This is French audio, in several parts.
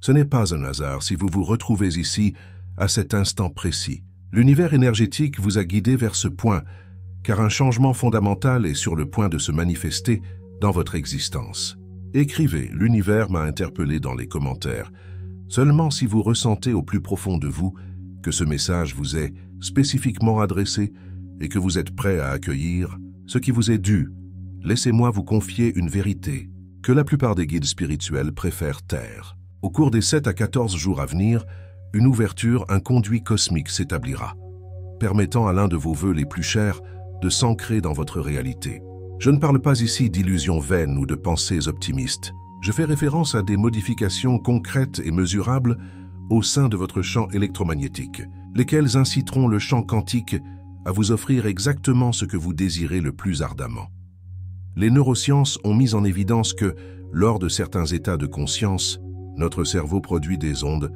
Ce n'est pas un hasard si vous vous retrouvez ici à cet instant précis. L'univers énergétique vous a guidé vers ce point, car un changement fondamental est sur le point de se manifester dans votre existence. Écrivez « L'univers m'a interpellé » dans les commentaires, seulement si vous ressentez au plus profond de vous que ce message vous est spécifiquement adressé et que vous êtes prêt à accueillir ce qui vous est dû. Laissez-moi vous confier une vérité que la plupart des guides spirituels préfèrent taire. Au cours des 7 à 14 jours à venir, une ouverture, un conduit cosmique s'établira, permettant à l'un de vos vœux les plus chers de s'ancrer dans votre réalité. Je ne parle pas ici d'illusions vaines ou de pensées optimistes. Je fais référence à des modifications concrètes et mesurables au sein de votre champ électromagnétique, lesquelles inciteront le champ quantique à vous offrir exactement ce que vous désirez le plus ardemment. Les neurosciences ont mis en évidence que, lors de certains états de conscience, notre cerveau produit des ondes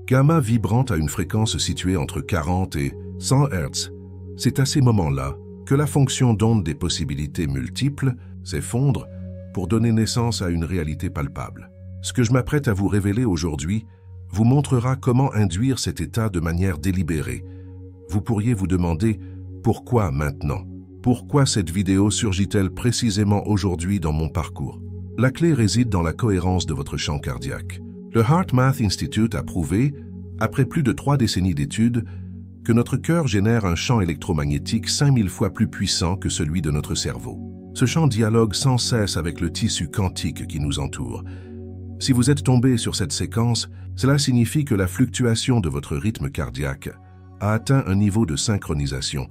gamma vibrantes à une fréquence située entre 40 et 100 Hz. C'est à ces moments-là que la fonction d'onde des possibilités multiples s'effondre pour donner naissance à une réalité palpable. Ce que je m'apprête à vous révéler aujourd'hui vous montrera comment induire cet état de manière délibérée. Vous pourriez vous demander « Pourquoi maintenant ?» Pourquoi cette vidéo surgit-elle précisément aujourd'hui dans mon parcours? La clé réside dans la cohérence de votre champ cardiaque. Le HeartMath Institute a prouvé, après plus de 3 décennies d'études, que notre cœur génère un champ électromagnétique 5000 fois plus puissant que celui de notre cerveau. Ce champ dialogue sans cesse avec le tissu quantique qui nous entoure. Si vous êtes tombé sur cette séquence, cela signifie que la fluctuation de votre rythme cardiaque a atteint un niveau de synchronisation,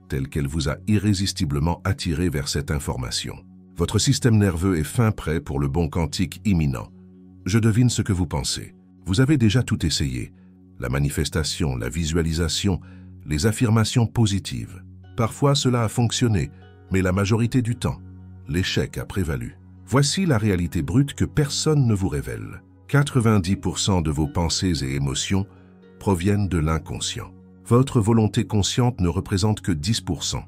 tel qu'elle vous a irrésistiblement attiré vers cette information. Votre système nerveux est fin prêt pour le bond quantique imminent. Je devine ce que vous pensez. Vous avez déjà tout essayé. La manifestation, la visualisation, les affirmations positives. Parfois cela a fonctionné, mais la majorité du temps, l'échec a prévalu. Voici la réalité brute que personne ne vous révèle. 90% de vos pensées et émotions proviennent de l'inconscient. Votre volonté consciente ne représente que 10%.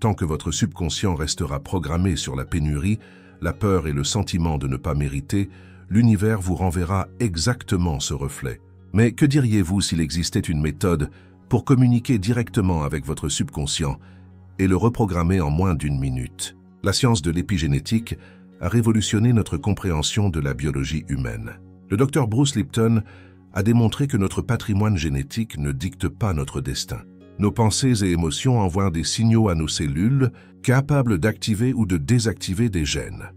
Tant que votre subconscient restera programmé sur la pénurie, la peur et le sentiment de ne pas mériter, l'univers vous renverra exactement ce reflet. Mais que diriez-vous s'il existait une méthode pour communiquer directement avec votre subconscient et le reprogrammer en moins d'1 minute? La science de l'épigénétique a révolutionné notre compréhension de la biologie humaine. Le docteur Bruce Lipton a démontré que notre patrimoine génétique ne dicte pas notre destin. Nos pensées et émotions envoient des signaux à nos cellules capables d'activer ou de désactiver des gènes.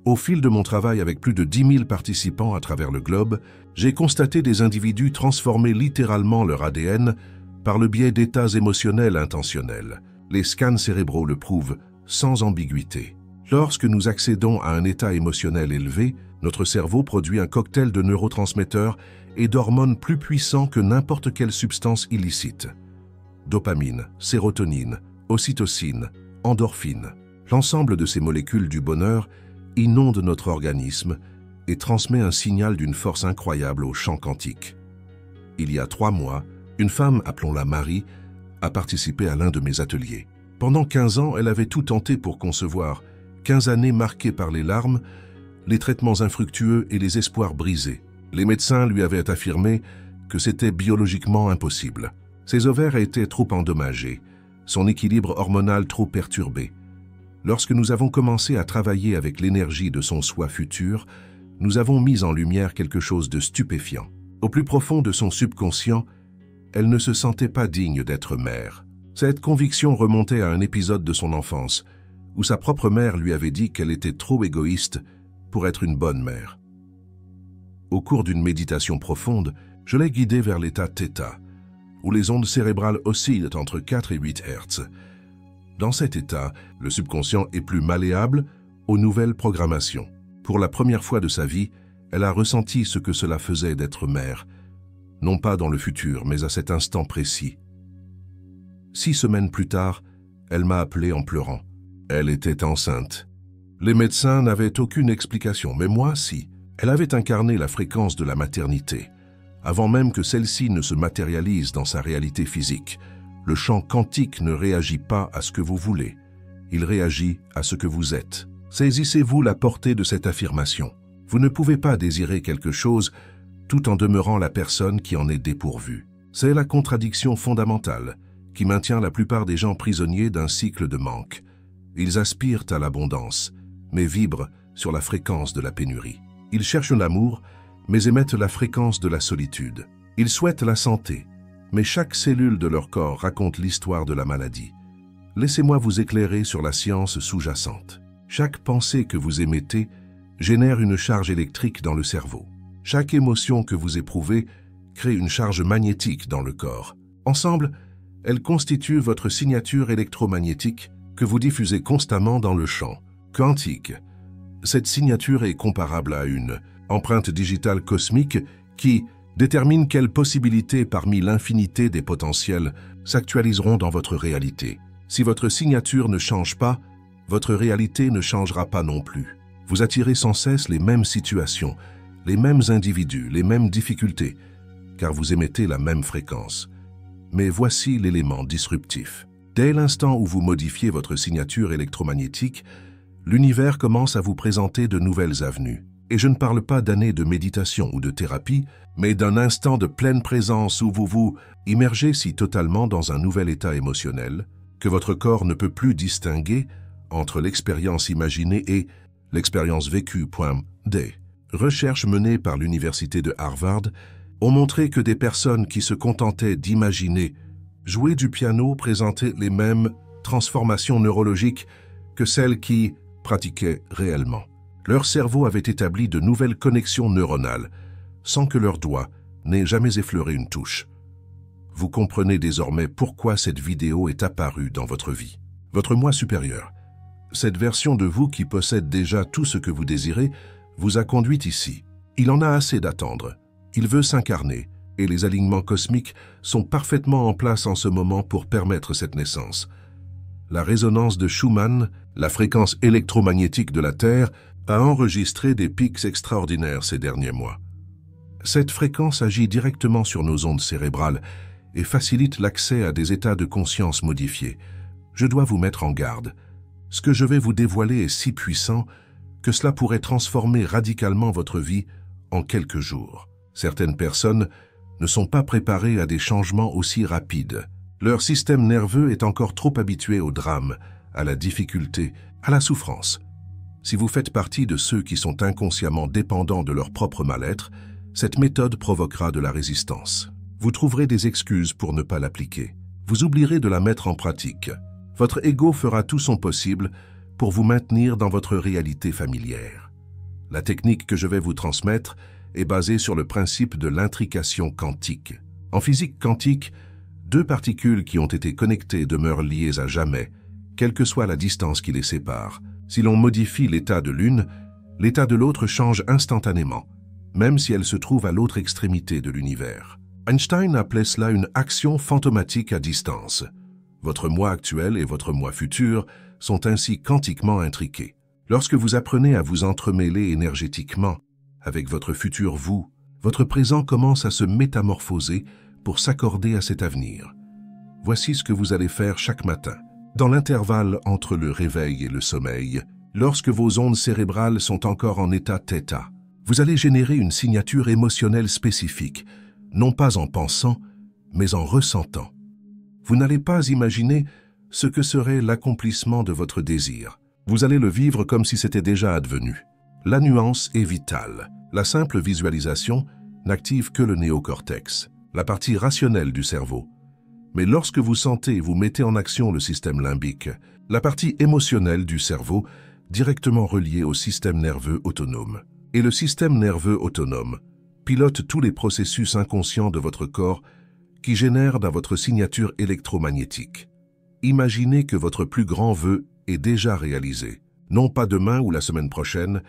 Au fil de mon travail avec plus de 10 000 participants à travers le globe, j'ai constaté des individus transformer littéralement leur ADN par le biais d'états émotionnels intentionnels. Les scans cérébraux le prouvent sans ambiguïté. Lorsque nous accédons à un état émotionnel élevé, notre cerveau produit un cocktail de neurotransmetteurs et d'hormones plus puissants que n'importe quelle substance illicite. Dopamine, sérotonine, ocytocine, endorphine. L'ensemble de ces molécules du bonheur inonde notre organisme et transmet un signal d'une force incroyable au champ quantique. Il y a 3 mois, une femme, appelons-la Marie, a participé à l'un de mes ateliers. Pendant 15 ans, elle avait tout tenté pour concevoir, 15 années marquées par les larmes, les traitements infructueux et les espoirs brisés. Les médecins lui avaient affirmé que c'était biologiquement impossible. Ses ovaires étaient trop endommagés, son équilibre hormonal trop perturbé. Lorsque nous avons commencé à travailler avec l'énergie de son soi futur, nous avons mis en lumière quelque chose de stupéfiant. Au plus profond de son subconscient, elle ne se sentait pas digne d'être mère. Cette conviction remontait à un épisode de son enfance, où sa propre mère lui avait dit qu'elle était trop égoïste pour être une bonne mère. Au cours d'une méditation profonde, je l'ai guidée vers l'état θ, où les ondes cérébrales oscillent entre 4 et 8 Hz. Dans cet état, le subconscient est plus malléable aux nouvelles programmations. Pour la première fois de sa vie, elle a ressenti ce que cela faisait d'être mère, non pas dans le futur, mais à cet instant précis. 6 semaines plus tard, elle m'a appelé en pleurant. Elle était enceinte. Les médecins n'avaient aucune explication, mais moi, si. Elle avait incarné la fréquence de la maternité, avant même que celle-ci ne se matérialise dans sa réalité physique. Le champ quantique ne réagit pas à ce que vous voulez, il réagit à ce que vous êtes. Saisissez-vous la portée de cette affirmation. Vous ne pouvez pas désirer quelque chose tout en demeurant la personne qui en est dépourvue. C'est la contradiction fondamentale qui maintient la plupart des gens prisonniers d'un cycle de manque. Ils aspirent à l'abondance, mais vibrent sur la fréquence de la pénurie. Ils cherchent l'amour, mais émettent la fréquence de la solitude. Ils souhaitent la santé, mais chaque cellule de leur corps raconte l'histoire de la maladie. Laissez-moi vous éclairer sur la science sous-jacente. Chaque pensée que vous émettez génère une charge électrique dans le cerveau. Chaque émotion que vous éprouvez crée une charge magnétique dans le corps. Ensemble, elles constituent votre signature électromagnétique que vous diffusez constamment dans le champ quantique. Cette signature est comparable à une empreinte digitale cosmique qui détermine quelles possibilités parmi l'infinité des potentiels s'actualiseront dans votre réalité. Si votre signature ne change pas, votre réalité ne changera pas non plus. Vous attirez sans cesse les mêmes situations, les mêmes individus, les mêmes difficultés, car vous émettez la même fréquence. Mais voici l'élément disruptif. Dès l'instant où vous modifiez votre signature électromagnétique, l'univers commence à vous présenter de nouvelles avenues. Et je ne parle pas d'années de méditation ou de thérapie, mais d'un instant de pleine présence où vous vous immergez si totalement dans un nouvel état émotionnel que votre corps ne peut plus distinguer entre l'expérience imaginée et l'expérience vécue. Des recherches menées par l'université de Harvard ont montré que des personnes qui se contentaient d'imaginer jouer du piano présentaient les mêmes transformations neurologiques que celles qui pratiquaient réellement. Leur cerveau avait établi de nouvelles connexions neuronales, sans que leurs doigts n'aient jamais effleuré une touche. Vous comprenez désormais pourquoi cette vidéo est apparue dans votre vie. Votre moi supérieur, cette version de vous qui possède déjà tout ce que vous désirez, vous a conduit ici. Il en a assez d'attendre. Il veut s'incarner, et les alignements cosmiques sont parfaitement en place en ce moment pour permettre cette naissance. La résonance de Schumann, la fréquence électromagnétique de la Terre, a enregistré des pics extraordinaires ces derniers mois. Cette fréquence agit directement sur nos ondes cérébrales et facilite l'accès à des états de conscience modifiés. Je dois vous mettre en garde. Ce que je vais vous dévoiler est si puissant que cela pourrait transformer radicalement votre vie en quelques jours. Certaines personnes ne sont pas préparées à des changements aussi rapides. Leur système nerveux est encore trop habitué au drame, à la difficulté, à la souffrance. Si vous faites partie de ceux qui sont inconsciemment dépendants de leur propre mal-être, cette méthode provoquera de la résistance. Vous trouverez des excuses pour ne pas l'appliquer. Vous oublierez de la mettre en pratique. Votre ego fera tout son possible pour vous maintenir dans votre réalité familière. La technique que je vais vous transmettre est basée sur le principe de l'intrication quantique. En physique quantique, deux particules qui ont été connectées demeurent liées à jamais, quelle que soit la distance qui les sépare. Si l'on modifie l'état de l'une, l'état de l'autre change instantanément, même si elle se trouve à l'autre extrémité de l'univers. Einstein appelait cela une action fantomatique à distance. Votre moi actuel et votre moi futur sont ainsi quantiquement intriqués. Lorsque vous apprenez à vous entremêler énergétiquement avec votre futur vous, votre présent commence à se métamorphoser pour s'accorder à cet avenir. Voici ce que vous allez faire chaque matin. Dans l'intervalle entre le réveil et le sommeil, lorsque vos ondes cérébrales sont encore en état θ, vous allez générer une signature émotionnelle spécifique, non pas en pensant, mais en ressentant. Vous n'allez pas imaginer ce que serait l'accomplissement de votre désir. Vous allez le vivre comme si c'était déjà advenu. La nuance est vitale. La simple visualisation n'active que le néocortex, la partie rationnelle du cerveau. Mais lorsque vous sentez et vous mettez en action le système limbique, la partie émotionnelle du cerveau, directement reliée au système nerveux autonome. Et le système nerveux autonome pilote tous les processus inconscients de votre corps qui génèrent dans votre signature électromagnétique. Imaginez que votre plus grand vœu est déjà réalisé, non pas demain ou la semaine prochaine,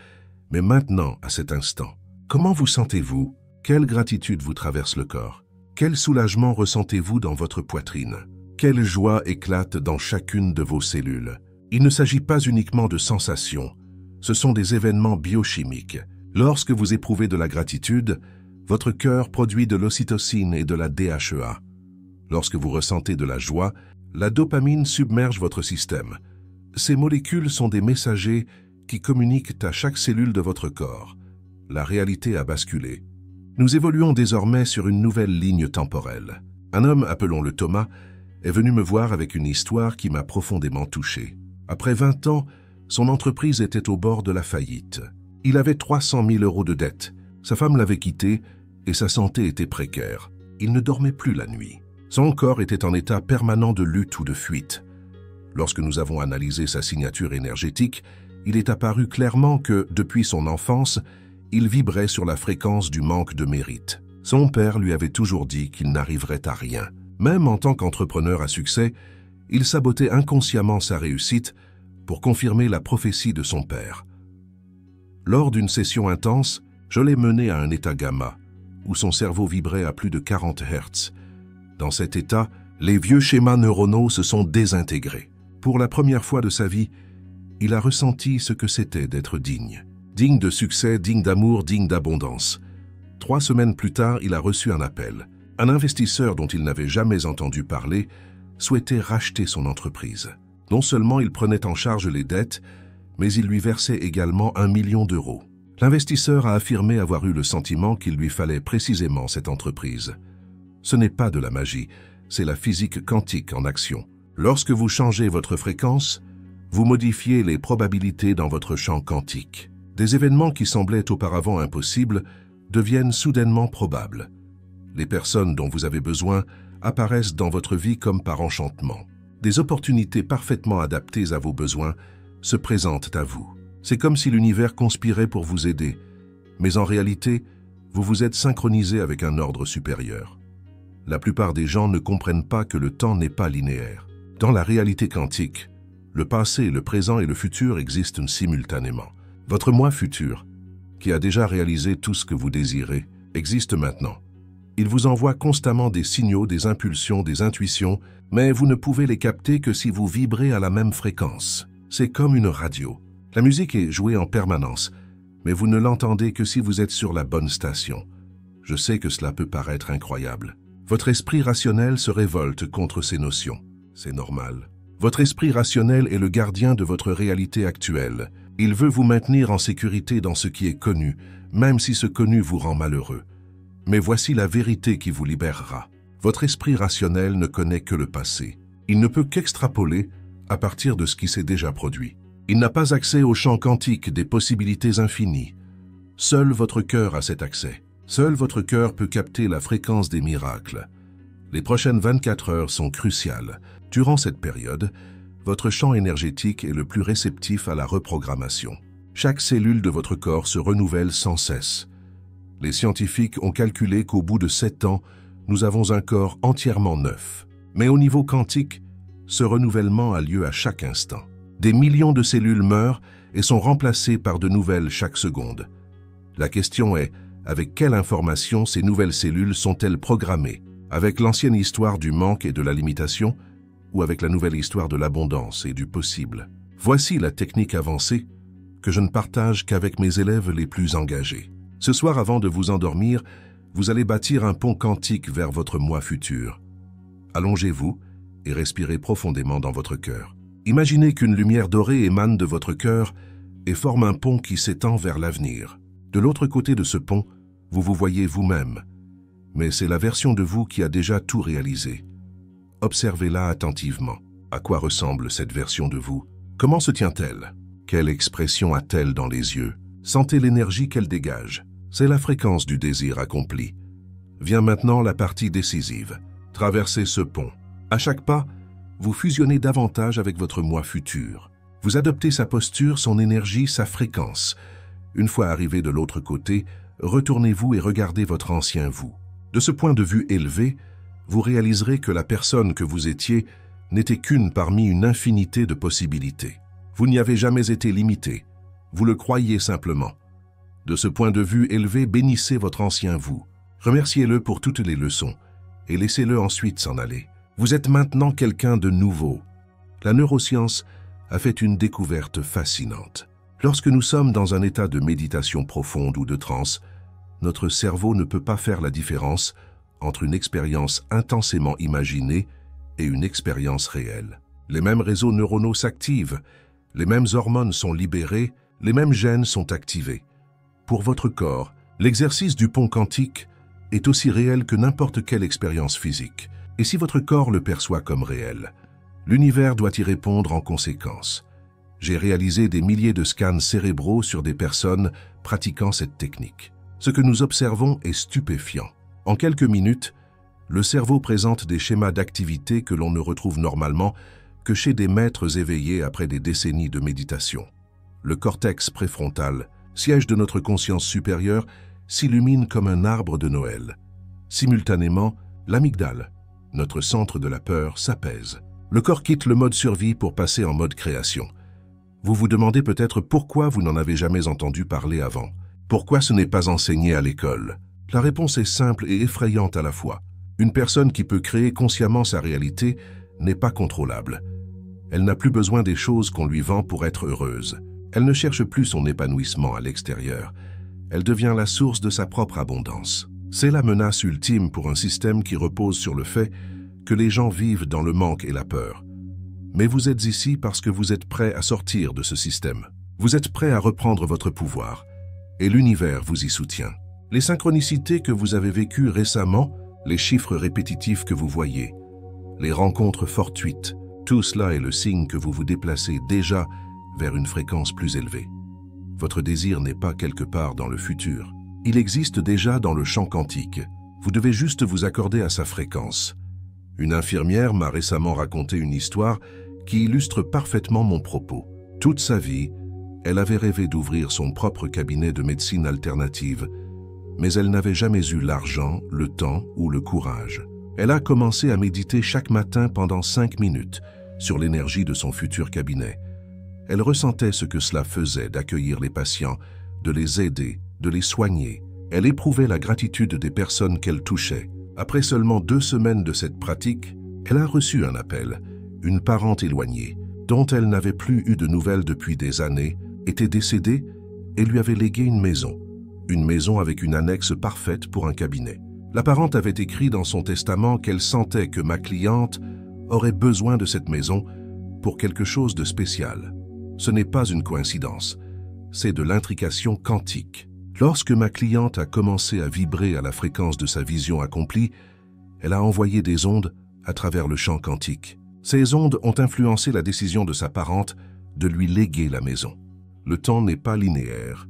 mais maintenant, à cet instant. Comment vous sentez-vous? Quelle gratitude vous traverse le corps? Quel soulagement ressentez-vous dans votre poitrine? Quelle joie éclate dans chacune de vos cellules? Il ne s'agit pas uniquement de sensations, ce sont des événements biochimiques. Lorsque vous éprouvez de la gratitude, votre cœur produit de l'ocytocine et de la DHEA. Lorsque vous ressentez de la joie, la dopamine submerge votre système. Ces molécules sont des messagers qui communiquent à chaque cellule de votre corps. La réalité a basculé. Nous évoluons désormais sur une nouvelle ligne temporelle. Un homme, appelons-le Thomas, est venu me voir avec une histoire qui m'a profondément touché. Après 20 ans, son entreprise était au bord de la faillite. Il avait 300 000 € de dette. Sa femme l'avait quitté et sa santé était précaire. Il ne dormait plus la nuit. Son corps était en état permanent de lutte ou de fuite. Lorsque nous avons analysé sa signature énergétique, il est apparu clairement que, depuis son enfance, il vibrait sur la fréquence du manque de mérite. Son père lui avait toujours dit qu'il n'arriverait à rien. Même en tant qu'entrepreneur à succès, il sabotait inconsciemment sa réussite pour confirmer la prophétie de son père. Lors d'une session intense, je l'ai mené à un état gamma, où son cerveau vibrait à plus de 40 Hz. Dans cet état, les vieux schémas neuronaux se sont désintégrés. Pour la première fois de sa vie, il a ressenti ce que c'était d'être digne. Digne de succès, digne d'amour, digne d'abondance. 3 semaines plus tard, il a reçu un appel. Un investisseur dont il n'avait jamais entendu parler souhaitait racheter son entreprise. Non seulement il prenait en charge les dettes, mais il lui versait également 1 million d'euros. L'investisseur a affirmé avoir eu le sentiment qu'il lui fallait précisément cette entreprise. Ce n'est pas de la magie, c'est la physique quantique en action. Lorsque vous changez votre fréquence, vous modifiez les probabilités dans votre champ quantique. Des événements qui semblaient auparavant impossibles deviennent soudainement probables. Les personnes dont vous avez besoin apparaissent dans votre vie comme par enchantement. Des opportunités parfaitement adaptées à vos besoins se présentent à vous. C'est comme si l'univers conspirait pour vous aider, mais en réalité, vous vous êtes synchronisé avec un ordre supérieur. La plupart des gens ne comprennent pas que le temps n'est pas linéaire. Dans la réalité quantique, le passé, le présent et le futur existent simultanément. Votre moi futur, qui a déjà réalisé tout ce que vous désirez, existe maintenant. Il vous envoie constamment des signaux, des impulsions, des intuitions, mais vous ne pouvez les capter que si vous vibrez à la même fréquence. C'est comme une radio. La musique est jouée en permanence, mais vous ne l'entendez que si vous êtes sur la bonne station. Je sais que cela peut paraître incroyable. Votre esprit rationnel se révolte contre ces notions. C'est normal. Votre esprit rationnel est le gardien de votre réalité actuelle. Il veut vous maintenir en sécurité dans ce qui est connu, même si ce connu vous rend malheureux. Mais voici la vérité qui vous libérera. Votre esprit rationnel ne connaît que le passé. Il ne peut qu'extrapoler à partir de ce qui s'est déjà produit. Il n'a pas accès au champ quantique des possibilités infinies. Seul votre cœur a cet accès. Seul votre cœur peut capter la fréquence des miracles. Les prochaines 24 heures sont cruciales. Durant cette période, votre champ énergétique est le plus réceptif à la reprogrammation. Chaque cellule de votre corps se renouvelle sans cesse. Les scientifiques ont calculé qu'au bout de 7 ans, nous avons un corps entièrement neuf. Mais au niveau quantique, ce renouvellement a lieu à chaque instant. Des millions de cellules meurent et sont remplacées par de nouvelles chaque seconde. La question est, avec quelle information ces nouvelles cellules sont-elles programmées? Avec l'ancienne histoire du manque et de la limitation, ou avec la nouvelle histoire de l'abondance et du possible? Voici la technique avancée que je ne partage qu'avec mes élèves les plus engagés. Ce soir, avant de vous endormir, vous allez bâtir un pont quantique vers votre moi futur. Allongez-vous et respirez profondément dans votre cœur. Imaginez qu'une lumière dorée émane de votre cœur et forme un pont qui s'étend vers l'avenir. De l'autre côté de ce pont, vous vous voyez vous-même, mais c'est la version de vous qui a déjà tout réalisé. Observez-la attentivement. À quoi ressemble cette version de vous? Comment se tient-elle? Quelle expression a-t-elle dans les yeux? Sentez l'énergie qu'elle dégage. C'est la fréquence du désir accompli. Vient maintenant la partie décisive. Traversez ce pont. À chaque pas, vous fusionnez davantage avec votre moi futur. Vous adoptez sa posture, son énergie, sa fréquence. Une fois arrivé de l'autre côté, retournez-vous et regardez votre ancien vous. De ce point de vue élevé, vous réaliserez que la personne que vous étiez n'était qu'une parmi une infinité de possibilités. Vous n'y avez jamais été limité. Vous le croyez simplement. De ce point de vue élevé, bénissez votre ancien vous. Remerciez-le pour toutes les leçons et laissez-le ensuite s'en aller. Vous êtes maintenant quelqu'un de nouveau. La neuroscience a fait une découverte fascinante. Lorsque nous sommes dans un état de méditation profonde ou de transe, notre cerveau ne peut pas faire la différence entre une expérience intensément imaginée et une expérience réelle. Les mêmes réseaux neuronaux s'activent, les mêmes hormones sont libérées, les mêmes gènes sont activés. Pour votre corps, L'exercice du pont quantique est aussi réel que n'importe quelle expérience physique. Et si votre corps le perçoit comme réel, l'univers doit y répondre en conséquence. J'ai réalisé des milliers de scans cérébraux sur des personnes pratiquant cette technique. Ce que nous observons est stupéfiant. En quelques minutes, le cerveau présente des schémas d'activité que l'on ne retrouve normalement que chez des maîtres éveillés après des décennies de méditation. Le cortex préfrontal, siège de notre conscience supérieure, s'illumine comme un arbre de Noël. Simultanément, l'amygdale, notre centre de la peur, s'apaise. Le corps quitte le mode survie pour passer en mode création. Vous vous demandez peut-être pourquoi vous n'en avez jamais entendu parler avant. Pourquoi ce n'est pas enseigné à l'école? La réponse est simple et effrayante à la fois. Une personne qui peut créer consciemment sa réalité n'est pas contrôlable. Elle n'a plus besoin des choses qu'on lui vend pour être heureuse. Elle ne cherche plus son épanouissement à l'extérieur. Elle devient la source de sa propre abondance. C'est la menace ultime pour un système qui repose sur le fait que les gens vivent dans le manque et la peur. Mais vous êtes ici parce que vous êtes prêt à sortir de ce système. Vous êtes prêt à reprendre votre pouvoir. Et l'univers vous y soutient. Les synchronicités que vous avez vécues récemment, les chiffres répétitifs que vous voyez, les rencontres fortuites, tout cela est le signe que vous vous déplacez déjà vers une fréquence plus élevée. Votre désir n'est pas quelque part dans le futur. Il existe déjà dans le champ quantique. Vous devez juste vous accorder à sa fréquence. Une infirmière m'a récemment raconté une histoire qui illustre parfaitement mon propos. Toute sa vie, elle avait rêvé d'ouvrir son propre cabinet de médecine alternative, mais elle n'avait jamais eu l'argent, le temps ou le courage. Elle a commencé à méditer chaque matin pendant 5 minutes sur l'énergie de son futur cabinet. Elle ressentait ce que cela faisait d'accueillir les patients, de les aider, de les soigner. Elle éprouvait la gratitude des personnes qu'elle touchait. Après seulement 2 semaines de cette pratique, elle a reçu un appel. Une parente éloignée, dont elle n'avait plus eu de nouvelles depuis des années, était décédée et lui avait légué une maison avec une annexe parfaite pour un cabinet. La parente avait écrit dans son testament qu'elle sentait que ma cliente aurait besoin de cette maison pour quelque chose de spécial. Ce n'est pas une coïncidence, c'est de l'intrication quantique. Lorsque ma cliente a commencé à vibrer à la fréquence de sa vision accomplie, elle a envoyé des ondes à travers le champ quantique. Ces ondes ont influencé la décision de sa parente de lui léguer la maison. Le temps n'est pas linéaire.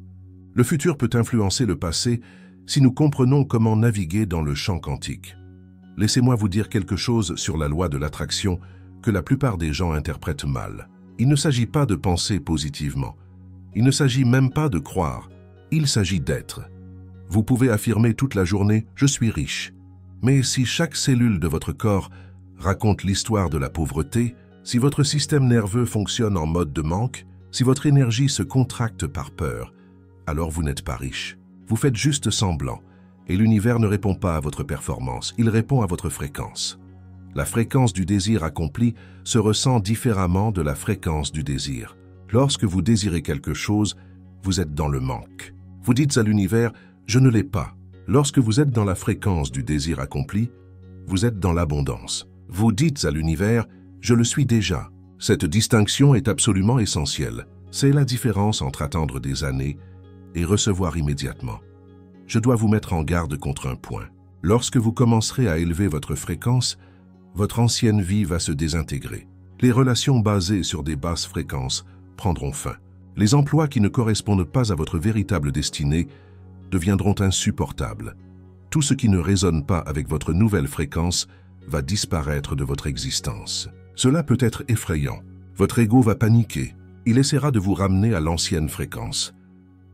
Le futur peut influencer le passé si nous comprenons comment naviguer dans le champ quantique. Laissez-moi vous dire quelque chose sur la loi de l'attraction que la plupart des gens interprètent mal. Il ne s'agit pas de penser positivement. Il ne s'agit même pas de croire. Il s'agit d'être. Vous pouvez affirmer toute la journée « je suis riche ». Mais si chaque cellule de votre corps raconte l'histoire de la pauvreté, si votre système nerveux fonctionne en mode de manque, si votre énergie se contracte par peur, alors vous n'êtes pas riche. Vous faites juste semblant, et l'univers ne répond pas à votre performance, il répond à votre fréquence. La fréquence du désir accompli se ressent différemment de la fréquence du désir. Lorsque vous désirez quelque chose, vous êtes dans le manque. Vous dites à l'univers « je ne l'ai pas ». Lorsque vous êtes dans la fréquence du désir accompli, vous êtes dans l'abondance. Vous dites à l'univers « je le suis déjà ». Cette distinction est absolument essentielle. C'est la différence entre attendre des années et recevoir immédiatement. Je dois vous mettre en garde contre un point. Lorsque vous commencerez à élever votre fréquence, votre ancienne vie va se désintégrer. Les relations basées sur des basses fréquences prendront fin. Les emplois qui ne correspondent pas à votre véritable destinée deviendront insupportables. Tout ce qui ne résonne pas avec votre nouvelle fréquence va disparaître de votre existence. Cela peut être effrayant. Votre ego va paniquer. Il essaiera de vous ramener à l'ancienne fréquence.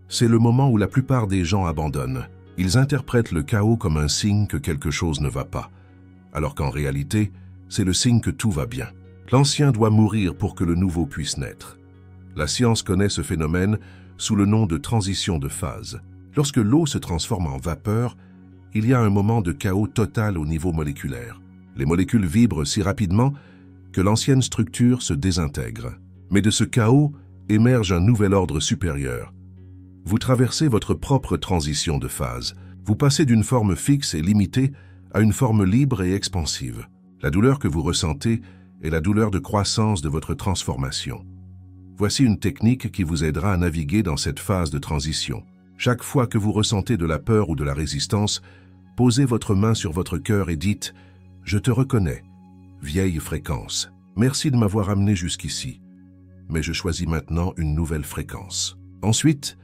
C'est le moment où la plupart des gens abandonnent. Ils interprètent le chaos comme un signe que quelque chose ne va pas, alors qu'en réalité, c'est le signe que tout va bien. L'ancien doit mourir pour que le nouveau puisse naître. La science connaît ce phénomène sous le nom de transition de phase. Lorsque l'eau se transforme en vapeur, il y a un moment de chaos total au niveau moléculaire. Les molécules vibrent si rapidement que l'ancienne structure se désintègre. Mais de ce chaos émerge un nouvel ordre supérieur. Vous traversez votre propre transition de phase. Vous passez d'une forme fixe et limitée à une forme libre et expansive. La douleur que vous ressentez est la douleur de croissance de votre transformation. Voici une technique qui vous aidera à naviguer dans cette phase de transition. Chaque fois que vous ressentez de la peur ou de la résistance, posez votre main sur votre cœur et dites « Je te reconnais, vieille fréquence. Merci de m'avoir amené jusqu'ici. Mais je choisis maintenant une nouvelle fréquence. » Ensuite,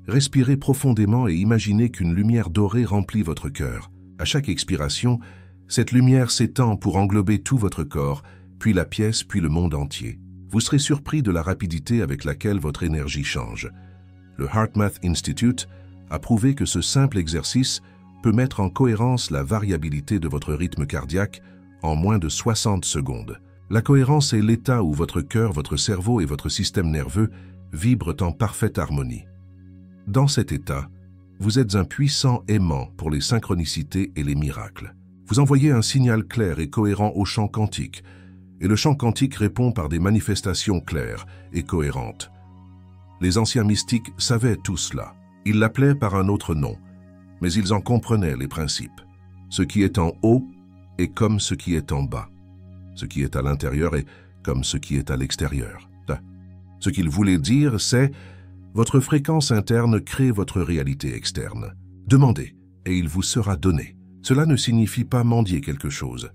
respirez profondément et imaginez qu'une lumière dorée remplit votre cœur. À chaque expiration, cette lumière s'étend pour englober tout votre corps, puis la pièce, puis le monde entier. Vous serez surpris de la rapidité avec laquelle votre énergie change. Le HeartMath Institute a prouvé que ce simple exercice peut mettre en cohérence la variabilité de votre rythme cardiaque en moins de 60 secondes. La cohérence est l'état où votre cœur, votre cerveau et votre système nerveux vibrent en parfaite harmonie. Dans cet état, vous êtes un puissant aimant pour les synchronicités et les miracles. Vous envoyez un signal clair et cohérent au champ quantique, et le champ quantique répond par des manifestations claires et cohérentes. Les anciens mystiques savaient tout cela. Ils l'appelaient par un autre nom, mais ils en comprenaient les principes. Ce qui est en haut est comme ce qui est en bas. Ce qui est à l'intérieur est comme ce qui est à l'extérieur. Ce qu'ils voulaient dire, c'est « Votre fréquence interne crée votre réalité externe. Demandez, et il vous sera donné. » Cela ne signifie pas mendier quelque chose.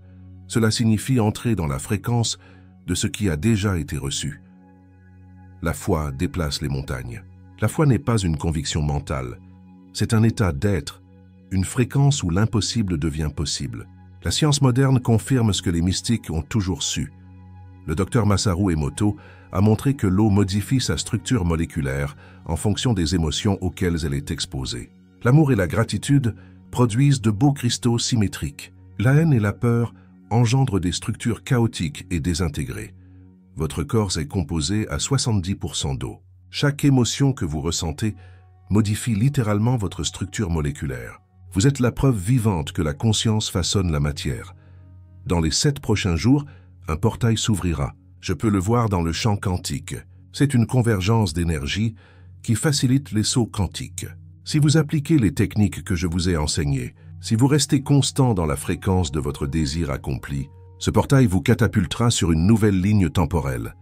Cela signifie entrer dans la fréquence de ce qui a déjà été reçu. La foi déplace les montagnes. La foi n'est pas une conviction mentale. C'est un état d'être, une fréquence où l'impossible devient possible. La science moderne confirme ce que les mystiques ont toujours su. Le docteur Masaru Emoto a montré que l'eau modifie sa structure moléculaire en fonction des émotions auxquelles elle est exposée. L'amour et la gratitude produisent de beaux cristaux symétriques. La haine et la peur engendrent des structures chaotiques et désintégrées. Votre corps est composé à 70% d'eau. Chaque émotion que vous ressentez modifie littéralement votre structure moléculaire. Vous êtes la preuve vivante que la conscience façonne la matière. Dans les 7 prochains jours, un portail s'ouvrira. Je peux le voir dans le champ quantique. C'est une convergence d'énergie qui facilite les sauts quantiques. Si vous appliquez les techniques que je vous ai enseignées, si vous restez constant dans la fréquence de votre désir accompli, ce portail vous catapultera sur une nouvelle ligne temporelle.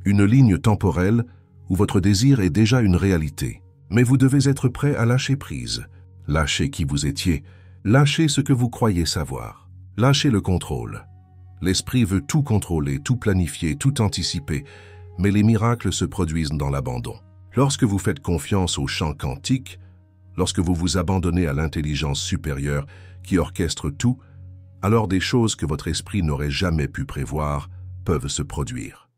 Une ligne temporelle où votre désir est déjà une réalité. Mais vous devez être prêt à lâcher prise. Lâchez qui vous étiez. Lâchez ce que vous croyez savoir. Lâchez le contrôle. L'esprit veut tout contrôler, tout planifier, tout anticiper, mais les miracles se produisent dans l'abandon. Lorsque vous faites confiance au champ quantique, lorsque vous vous abandonnez à l'intelligence supérieure qui orchestre tout, alors des choses que votre esprit n'aurait jamais pu prévoir peuvent se produire.